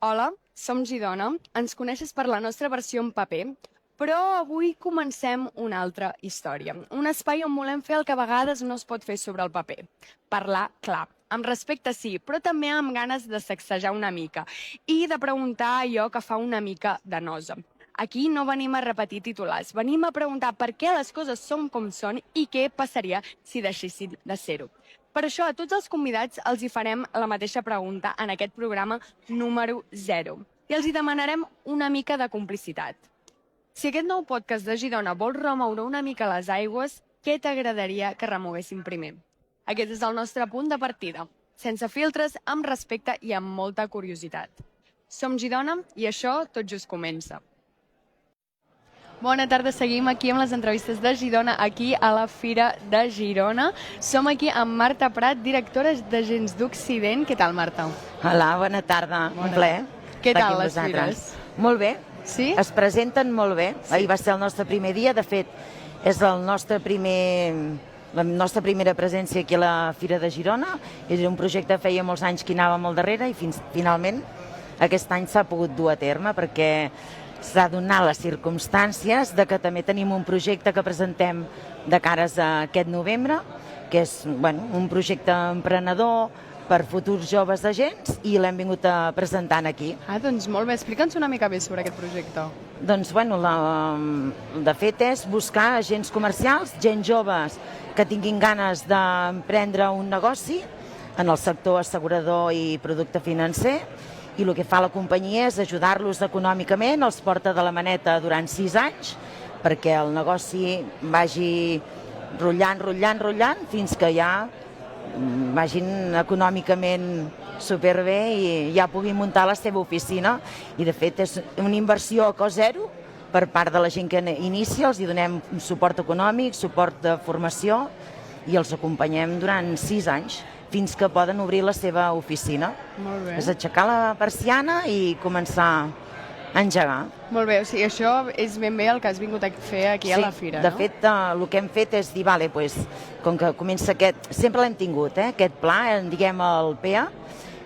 Hola, som Girona. Ens coneixes per la nostra versió en paper, però avui comencem una altra història. Un espai on volem fer el que a vegades no es pot fer sobre el paper. Parlar clar. Amb respecte sí, però també amb ganes de sacsejar una mica i de preguntar allò que fa una mica de nosa. Aquí no venim a repetir titulars, venim a preguntar per què les coses són com són i què passaria si deixessin de ser-ho. Per això, a tots els convidats els hi farem la mateixa pregunta en aquest programa número 0 i els hi demanarem una mica de complicitat. Si aquest nou podcast de Girona vol remoure una mica les aigües, què t'agradaria que remoguessin primer? Aquest és el nostre punt de partida, sense filtres, amb respecte i amb molta curiositat. Som Girona i això tot just comença. Bona tarda, seguim aquí amb les entrevistes de Girona, aquí a la Fira de Girona. Som aquí amb Marta Prat, directora d'Agents d'Occident. Què tal, Marta? Hola, bona tarda. Un plaer. Què estar aquí tal amb les vosaltres. fires? Molt bé. Sí? Es presenten molt bé. Sí. Ahir va ser el nostre primer dia. De fet, és la nostra primera presència aquí a la Fira de Girona. És un projecte que feia molts anys que hi anava molt darrere i finalment aquest any s'ha pogut dur a terme perquè s'ha donat les circumstàncies de que també tenim un projecte que presentem de cares a aquest novembre, que és un projecte emprenedor per futurs joves agents i l'hem vingut a presentar aquí. Doncs molt bé, explica'ns una mica més sobre aquest projecte. Doncs, de fet és buscar agents comercials, gent joves que tinguin ganes d'emprendre un negoci en el sector assegurador i producte financer, i el que fa la companyia és ajudar-los econòmicament, els porta de la maneta durant 6 anys perquè el negoci vagi rotllant, fins que ja vagin econòmicament superbé i ja puguin muntar la seva oficina. I de fet és una inversió a cost zero per part de la gent que inicia, els hi donem suport econòmic, suport de formació i els acompanyem durant 6 anys fins que poden obrir la seva oficina. Molt bé. És aixecar la persiana i començar a engegar. Molt bé, o sigui, això és ben bé el que has vingut a fer aquí a la Fira, de no? fet, el que hem fet és dir, com que comença aquest... Sempre l'hem tingut, aquest pla, en diguem el PEA,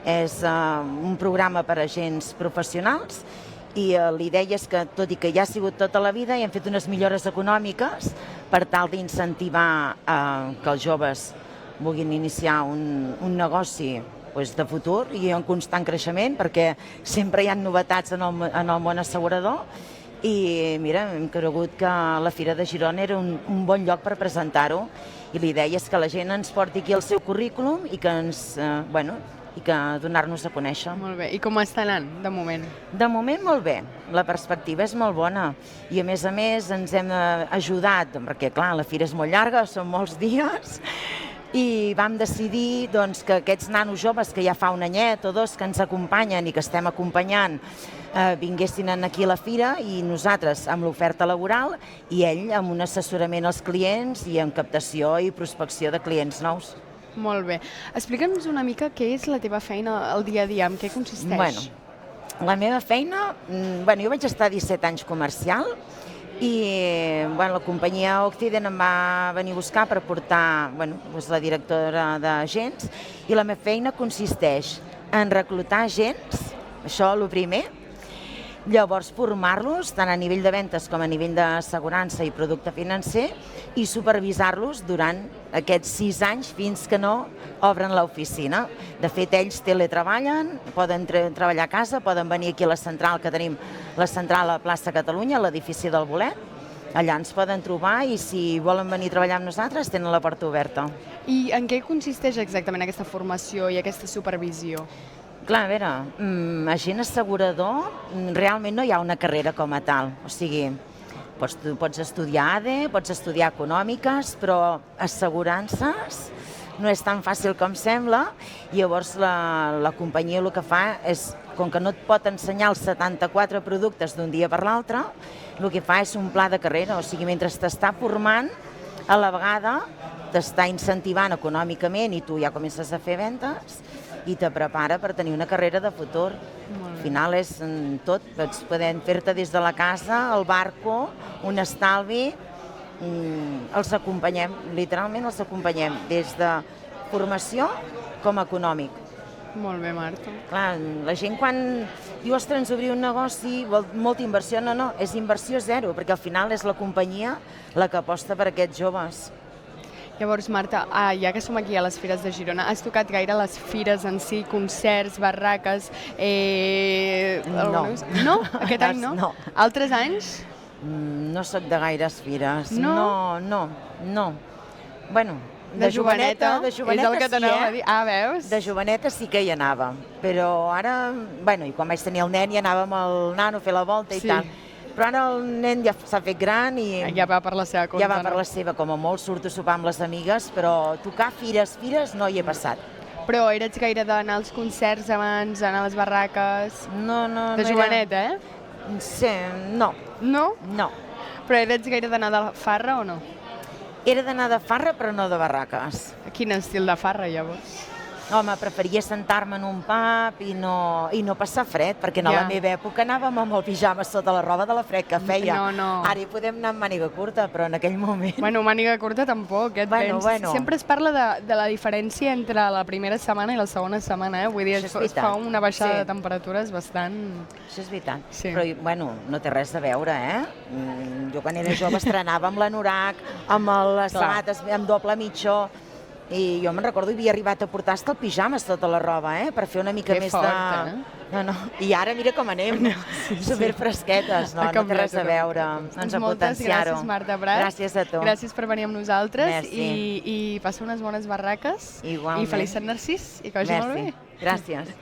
és un programa per a agents professionals i l'idea és que, tot i que ja ha sigut tota la vida, hi hem fet unes millores econòmiques per tal d'incentivar que els joves vulguin iniciar un negoci de futur i en constant creixement, perquè sempre hi ha novetats en el món assegurador i mira, hem cregut que la Fira de Girona era un bon lloc per presentar-ho i l'idea és que la gent ens porti aquí el seu currículum i que donar-nos a conèixer. Molt bé, i com està anant, de moment? De moment molt bé, la perspectiva és molt bona i a més ens hem ajudat, perquè clar, la fira és molt llarga, són molts dies, i vam decidir que aquests nanos joves que ja fa un anyet o dos que ens acompanyen i que estem acompanyant vinguessin aquí a la fira i nosaltres amb l'oferta laboral i ell amb un assessorament als clients i amb captació i prospecció de clients nous. Molt bé. Explica'ns una mica què és la teva feina al dia a dia, en què consisteix? La meva feina, jo vaig estar 17 anys comercial i la companyia Occident em va venir a buscar per portar la directora d'agents i la meva feina consisteix en reclutar agents, això el primer, llavors formar-los tant a nivell de ventes com a nivell d'assegurança i producte financer i supervisar-los durant aquests 6 anys fins que no obren l'oficina. De fet, ells teletreballen, poden treballar a casa, poden venir aquí a la central, que tenim la central a plaça Catalunya, a l'edifici del Bolet. Allà ens poden trobar i si volen venir a treballar amb nosaltres tenen la porta oberta. I en què consisteix exactament aquesta formació i aquesta supervisió? Clar, a veure, agent assegurador realment no hi ha una carrera com a tal, o sigui, pots estudiar ADE, pots estudiar econòmiques, però assegurances no és tan fàcil com sembla i llavors la companyia el que fa és, com que no et pot ensenyar els 74 productes d'un dia per l'altre, el que fa és un pla de carrera, o sigui, mentre t'està formant, a la vegada t'està incentivant econòmicament i tu ja comences a fer vendes i te prepara per tenir una carrera de futur. Al final és tot, pots poder fer-te des de la casa, el barco, un estalvi, els acompanyem, literalment els acompanyem, des de formació com econòmic. Molt bé, Marta. Clar, la gent quan diu, ostres, ens obrir un negoci, vol molta inversió, no, és inversió zero, perquè al final és la companyia la que aposta per aquests joves. Llavors, Marta, ja que som aquí a les Fires de Girona, has tocat gaire les fires en si, concerts, barraques... No. No? Aquest any no? No. Altres anys? No sóc de gaires fires. No? No. Bueno, De joveneta? de joveneta És el que sí, t'anava a dir. Ah, veus? De joveneta sí que hi anava, però ara, bueno, i quan vaig tenir el nen ja anàvem al nano a fer la volta i tal. Però ara el nen ja s'ha fet gran i Ja va per la seva compte, ja va per la seva, com a molt surto a sopar amb les amigues, però tocar fires no hi he passat. Però eres gaire d'anar als concerts abans, anar a les barraques... No. De joveneta, Sí, no. No? No. Però eres gaire d'anar de farra o no? Era d'anar de farra, però no de barraques. Quin estil de farra, llavors? Home, preferia sentar-me en un pub i no passar fred, perquè a la meva època anàvem amb el pijama sota la roba de la fred que feia. No. Ara hi podem anar amb màniga curta, però en aquell moment... Bueno, màniga curta tampoc, què et penses? Bueno. Sempre es parla de la diferència entre la primera setmana i la segona setmana, Vull dir, es fa una baixada de temperatures bastant... Això és veritat. Sí. Però, bueno, no té res a veure, Jo quan era jove estrenava amb l'anorac, amb les sabates amb doble mitjó, i jo me'n recordo que havia arribat a portar hasta el pijama sota la roba, per fer una mica més fort, de... No. I ara mira com anem, superfresquetes, no té res a veure. Doncs a moltes potenciar-ho. gràcies, Marta Prat. Gràcies a tu. Gràcies per venir amb nosaltres. Merci. I passa unes bones barraques. Igualment. I feliç Sant Narcís, i que vagi molt bé. Gràcies.